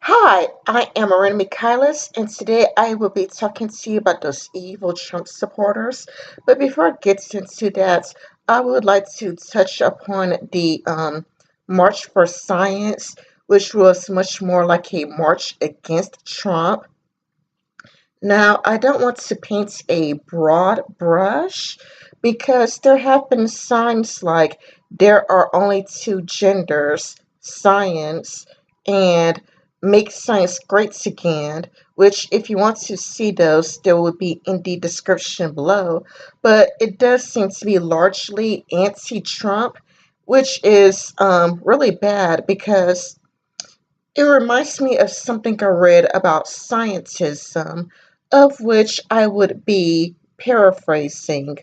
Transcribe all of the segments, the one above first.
Hi, I am Marina Michaelis, and today I will be talking to you about those evil Trump supporters. But before I get into that, I would like to touch upon the March for Science, which was much more like a march against Trump. Now, I don't want to paint a broad brush because there have been signs like there are only two genders, science and make science great again, which if you want to see those, there will be in the description below. But it does seem to be largely anti-Trump, which is really bad because it reminds me of something I read about scientism, of which I would be paraphrasing.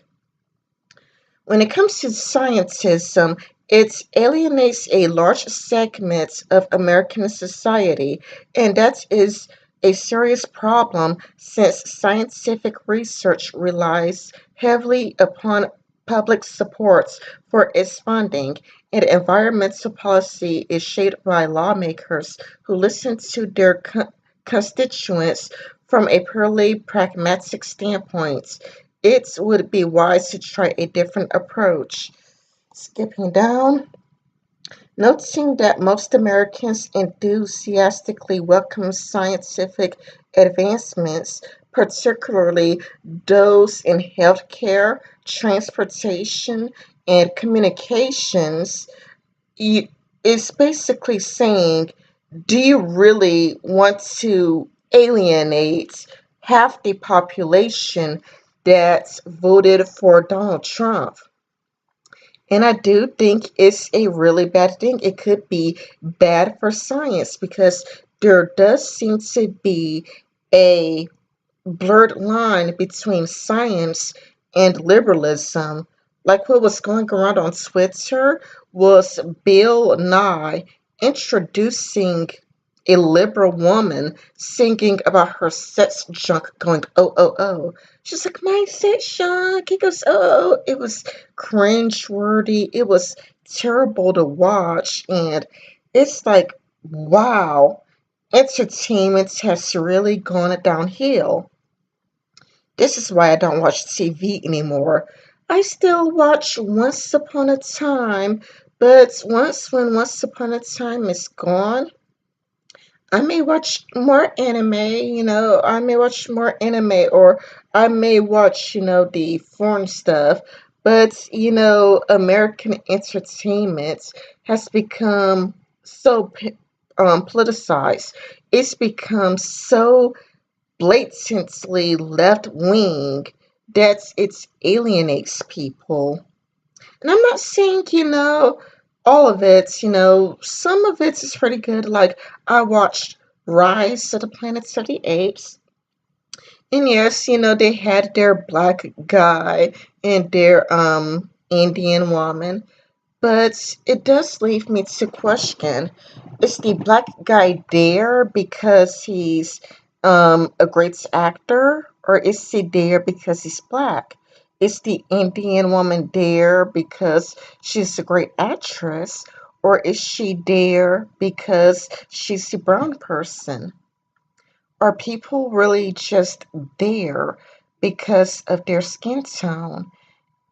When it comes to scientism, it alienates a large segment of American society, and that is a serious problem since scientific research relies heavily upon public support for its funding, and environmental policy is shaped by lawmakers who listen to their constituents from a purely pragmatic standpoint. It would be wise to try a different approach. Skipping down, noticing that most Americans enthusiastically welcome scientific advancements, particularly those in healthcare, transportation, and communications, is basically saying, do you really want to alienate half the population that voted for Donald Trump? And I do think it's a really bad thing. It could be bad for science because there does seem to be a blurred line between science and liberalism. Like what was going around on Twitter was Bill Nye introducing a liberal woman singing about her sex junk going, oh, oh, oh. She's like, my sex junk. He goes, oh, oh. It was cringe-worthy. It was terrible to watch. And it's like, wow, entertainment has really gone downhill. This is why I don't watch TV anymore. I still watch Once Upon a Time, but when Once Upon a Time is gone, I may watch more anime, I may watch more anime or I may watch, the foreign stuff. But, American entertainment has become so politicized. It's become so blatantly left wing that it alienates people. And I'm not saying, all of it, some of it is pretty good. Like I watched Rise of the Planets of the Apes. And yes, they had their black guy and their Indian woman. But it does leave me to question, is the black guy there because he's a great actor, or is he there because he's black? Is the Indian woman there because she's a great actress, or is she there because she's a brown person? Are people really just there because of their skin tone?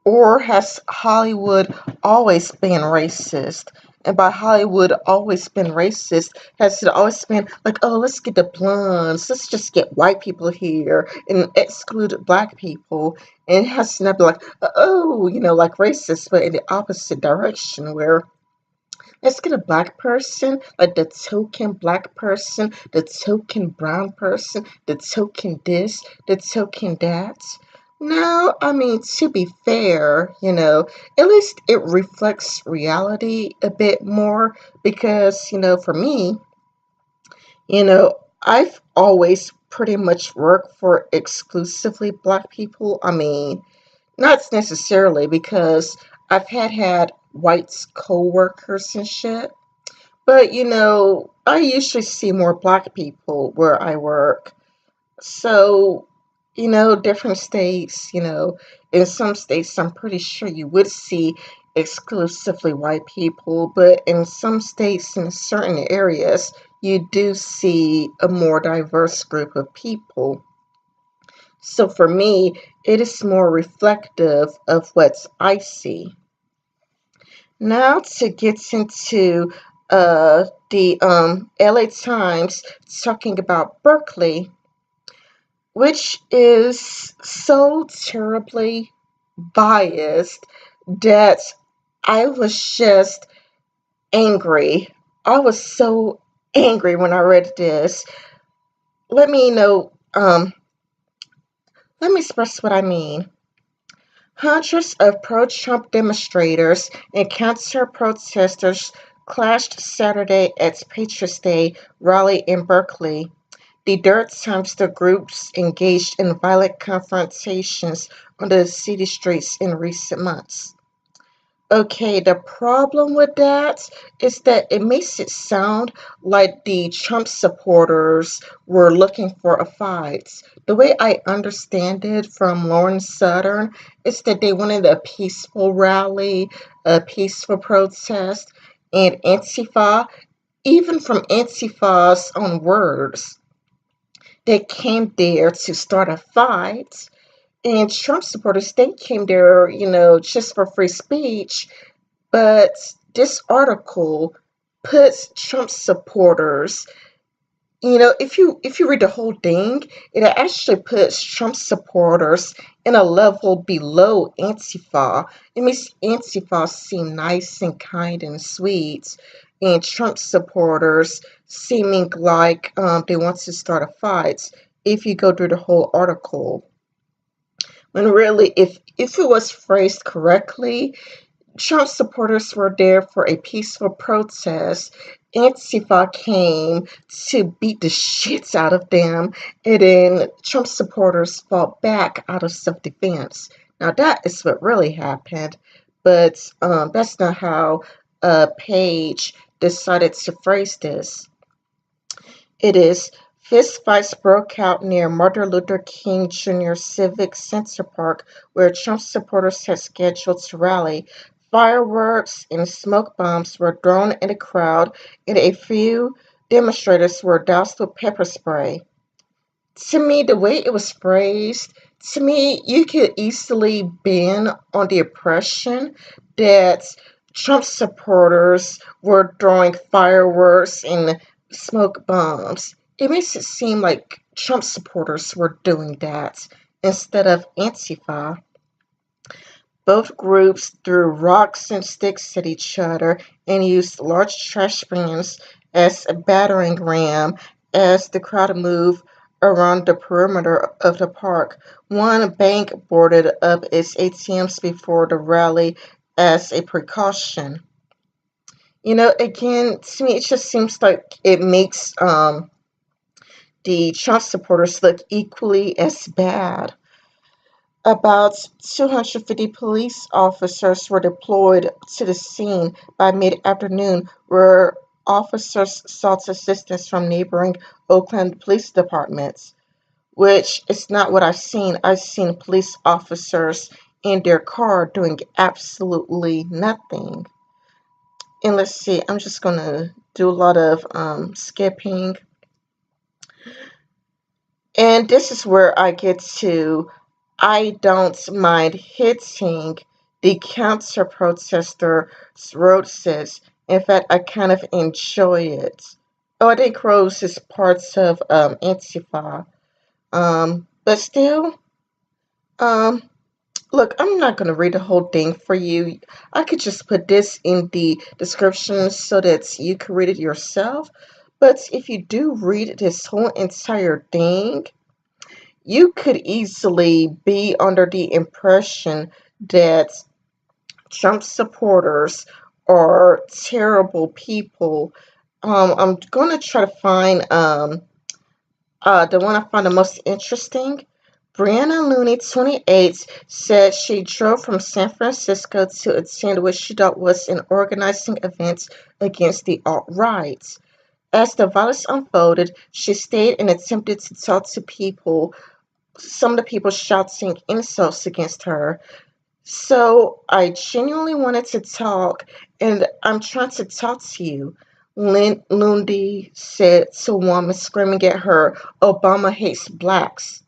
Or has Hollywood always been racist? And by Hollywood always been racist, has it always been like, oh, let's get the blondes, let's just get white people here and exclude black people? And it has to not be like, oh, like racist, but in the opposite direction where let's get a black person, like the token black person, the token brown person, the token this, the token that. No, I mean, to be fair, at least it reflects reality a bit more because, for me, I've always pretty much worked for exclusively black people. I mean, not necessarily because I've had white co-workers and shit, but I usually see more black people where I work. So, different states, in some states I'm pretty sure you would see exclusively white people, but in some states, in certain areas, you do see a more diverse group of people. So for me, it is more reflective of what I see. Now to get into the LA Times talking about Berkeley, which is so terribly biased that I was just angry. I was so angry when I read this. Let me know, let me express what I mean. Hundreds of pro-Trump demonstrators and counter-protesters clashed Saturday at Patriots Day rally in Berkeley. The third time the groups engaged in violent confrontations on the city streets in recent months. Okay, the problem with that is that it makes it sound like the Trump supporters were looking for a fight. The way I understand it from Lauren Southern is that they wanted a peaceful rally, a peaceful protest, and Antifa, even from Antifa's own words, they came there to start a fight. And Trump supporters, they came there, just for free speech, but this article puts Trump supporters, if you read the whole thing, it actually puts Trump supporters in a level below Antifa. It makes Antifa seem nice and kind and sweet, and Trump supporters seeming like they want to start a fight. If you go through the whole article, when really, if it was phrased correctly, Trump supporters were there for a peaceful protest. Antifa came to beat the shit out of them, and then Trump supporters fought back out of self-defense. Now that is what really happened, but that's not how Page decided to phrase this. It is fistfights broke out near Martin Luther King Jr. Civic Center Park, where Trump supporters had scheduled to rally. Fireworks and smoke bombs were thrown in the crowd, and a few demonstrators were doused with pepper spray. To me, the way it was phrased, to me, you could easily been on the impression that Trump supporters were throwing fireworks and smoke bombs. It makes it seem like Trump supporters were doing that instead of Antifa. Both groups threw rocks and sticks at each other and used large trash cans as a battering ram as the crowd moved around the perimeter of the park. One bank boarded up its ATMs before the rally as a precaution. Again, to me, it just seems like it makes the Trump supporters look equally as bad. About 250 police officers were deployed to the scene by mid-afternoon, where officers sought assistance from neighboring Oakland police departments, which is not what I've seen. I've seen police officers in their car doing absolutely nothing. And let's see, I'm just going to do a lot of skipping. And this is where I get to, I don't mind hitting the counter protester roses. In fact, I kind of enjoy it. Oh, I think Rose is parts of Antifa. But still, um, look, I'm not going to read the whole thing for you. I could just put this in the description so that you can read it yourself. But if you do read this whole entire thing, you could easily be under the impression that Trump supporters are terrible people. I'm going to try to find the one I found the most interesting. Brianna Looney, 28, said she drove from San Francisco to attend what she thought was an organizing event against the alt-right. As the violence unfolded, she stayed and attempted to talk to people, some of the people shouting insults against her. So I genuinely wanted to talk, and I'm trying to talk to you. Lundy said to a woman screaming at her, Obama hates blacks.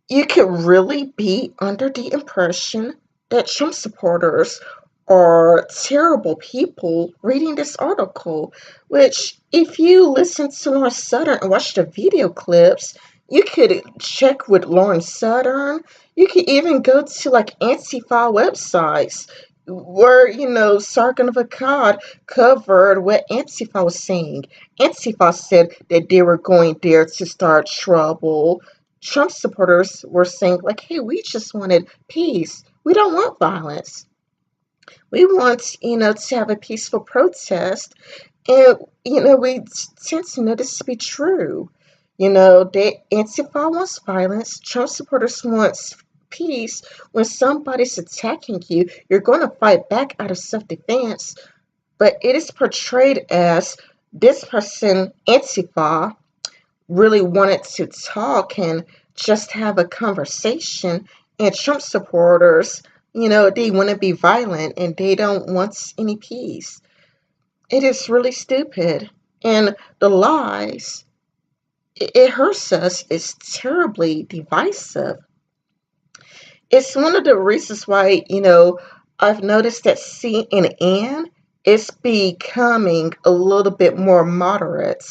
You could really be under the impression that Trump supporters are terrible people reading this article, which, if you listen to Lauren Southern and watch the video clips, you could check with Lauren Southern. You could even go to like Antifa websites where, Sargon of Akkad covered what Antifa was saying. Antifa said that they were going there to start trouble. Trump supporters were saying, like, hey, we just wanted peace. We don't want violence. We want, to have a peaceful protest. And, we tend to know this to be true. Antifa wants violence. Trump supporters wants peace. When somebody's attacking you, you're going to fight back out of self-defense. But it is portrayed as this person, Antifa, really wanted to talk and just have a conversation. And Trump supporters, they want to be violent and they don't want any peace. It is really stupid. And the lies, it hurts us. It's terribly divisive. It's one of the reasons why, I've noticed that CNN is becoming a little bit more moderate.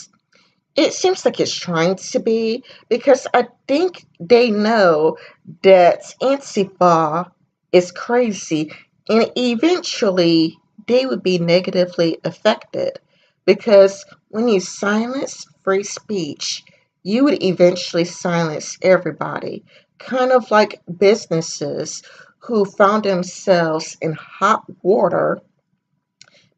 It seems like it's trying to be, because I think they know that Antifa is crazy and eventually they would be negatively affected, because when you silence free speech, you would eventually silence everybody. Kind of like businesses who found themselves in hot water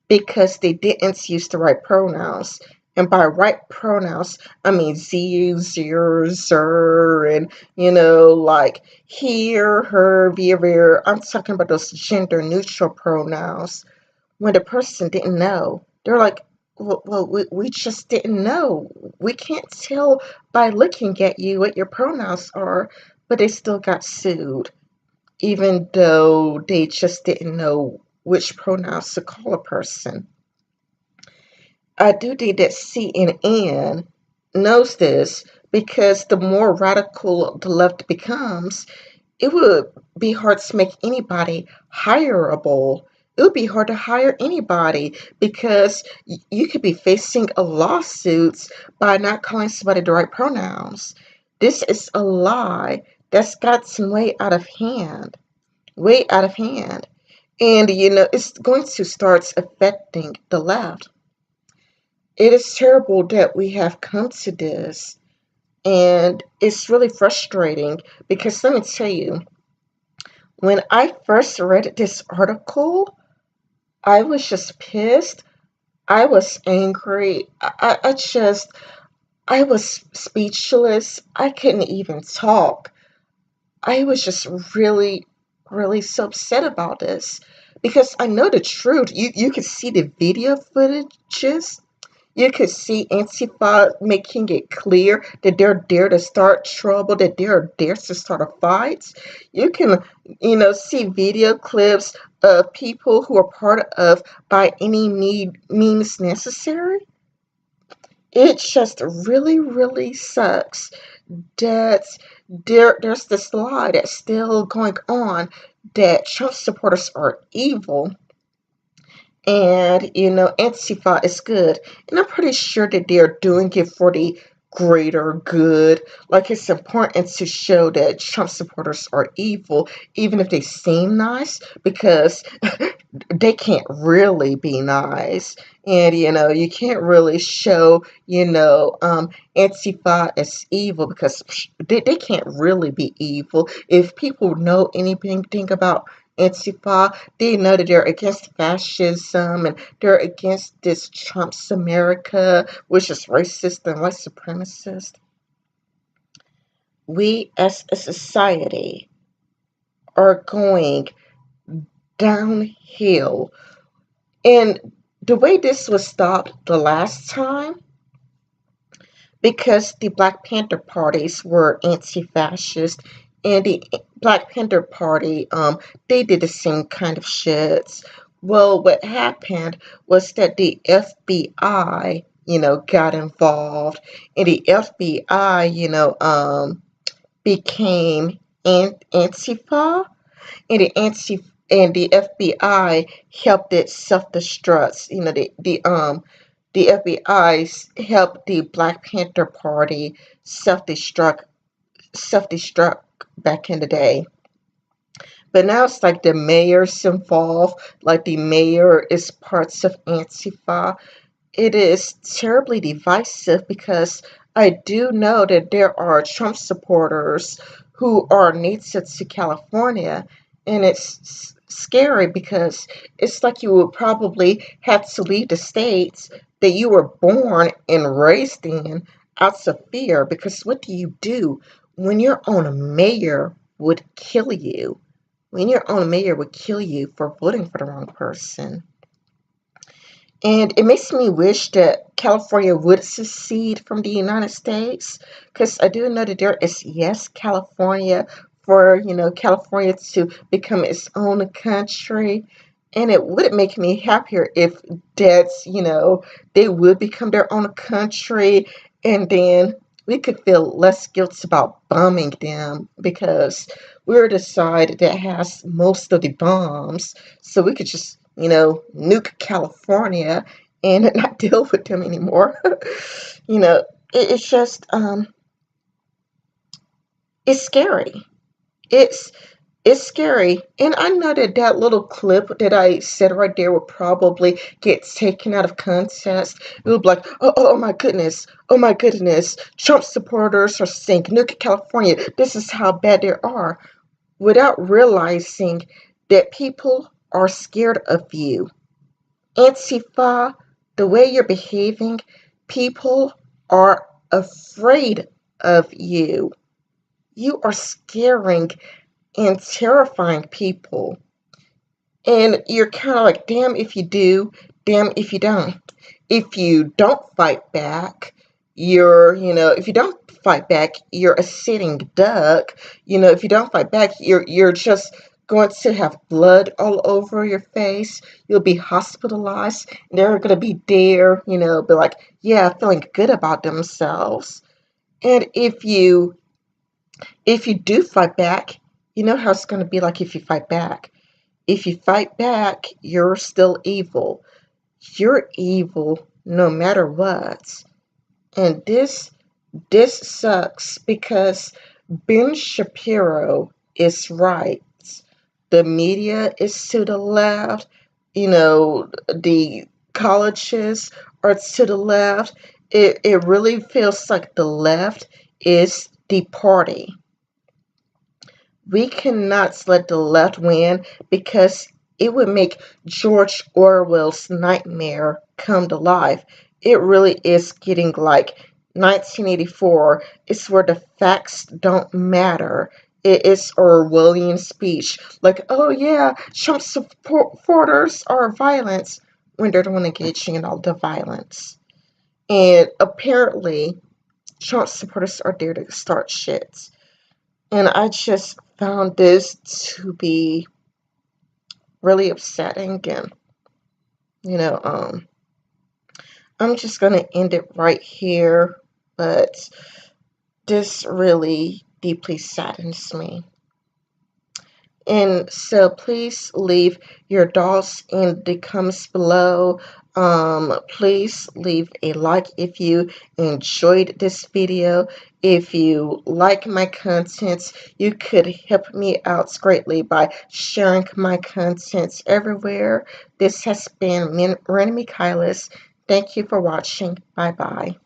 because they didn't use the right pronouns. And by right pronouns, I mean z, zer, zer, and, like here, her, via, vir. I'm talking about those gender neutral pronouns. When the person didn't know, they're like, well, we just didn't know. We can't tell by looking at you what your pronouns are, but they still got sued, even though they just didn't know which pronouns to call a person. I do think that CNN knows this, because the more radical the left becomes, it would be hard to make anybody hireable. It would be hard to hire anybody, because you could be facing a lawsuit by not calling somebody the right pronouns. This is a lie that's gotten way out of hand, way out of hand. And, it's going to start affecting the left. It is terrible that we have come to this, and it's really frustrating, because let me tell you, when I first read this article, I was just pissed. I was angry. I was speechless. I couldn't even talk. I was just really, really so upset about this, because I know the truth. You could see the video footages. You could see Antifa making it clear that they're there to start trouble, that they're there to start a fight. You can, see video clips of people who are part of by any means necessary. It just really, really sucks that there's this lie that's still going on, that Trump supporters are evil and, Antifa is good. And I'm pretty sure that they're doing it for the greater good. Like, it's important to show that Trump supporters are evil, even if they seem nice, because they can't really be nice. And, you can't really show, Antifa as evil, because they can't really be evil. If people know anything about Antifa, they know that they're against fascism and they're against this Trump's America, which is racist and white supremacist. We as a society are going downhill. And the way this was stopped the last time, because the Black Panther parties were anti fascist and the Black Panther Party, they did the same kind of shits. Well, what happened was that the FBI, got involved, and the FBI, became Antifa, and the FBI helped it self-destruct. The FBI helped the Black Panther Party self-destruct back in the day. But now it's like the mayor's involved, like the mayor is parts of Antifa. It is terribly divisive because I do know that there are Trump supporters who are native to California, and it's scary because it's like you would probably have to leave the states that you were born and raised in out of fear. Because what do you do when your own mayor would kill you? When your own mayor would kill you for voting for the wrong person. And it makes me wish that California would secede from the United States, because I do know that there is, yes, California, for, California to become its own country. And it would make me happier if that's, they would become their own country, and then we could feel less guilt about bombing them because we're the side that has most of the bombs. So we could just, nuke California and not deal with them anymore. It's just, it's scary. It's it's scary. And I know that that little clip that I said right there will probably get taken out of context. It will be like, oh my goodness, oh my goodness, Trump supporters are saying, nuke California, this is how bad they are, without realizing that people are scared of you. Antifa, the way you're behaving, people are afraid of you. You are scaring and terrifying people. And you're kind of like, damn if you do, damn if you don't. If you don't fight back, if you don't fight back, you're a sitting duck. If you don't fight back, you're just going to have blood all over your face. You'll be hospitalized. They're going to be there, be like, yeah, feeling good about themselves. And if you do fight back, you know how it's going to be like if you fight back. If you fight back, you're still evil. You're evil no matter what. And this sucks because Ben Shapiro is right. The media is to the left. The colleges are to the left. It really feels like the left is the party. We cannot let the left win because it would make George Orwell's nightmare come to life. It really is getting like 1984. It's where the facts don't matter. It is Orwellian speech. Like, oh yeah, Trump supporters are violent when they're the one engaging in all the violence. And apparently, Trump supporters are there to start shit. And I just found this to be really upsetting. And, you know, um, I'm just going to end it right here. But this really deeply saddens me. And so please leave your thoughts in the comments below. Please leave a like if you enjoyed this video. If you like my content, you could help me out greatly by sharing my content everywhere. This has been Miranda Michaelis. Thank you for watching. Bye bye.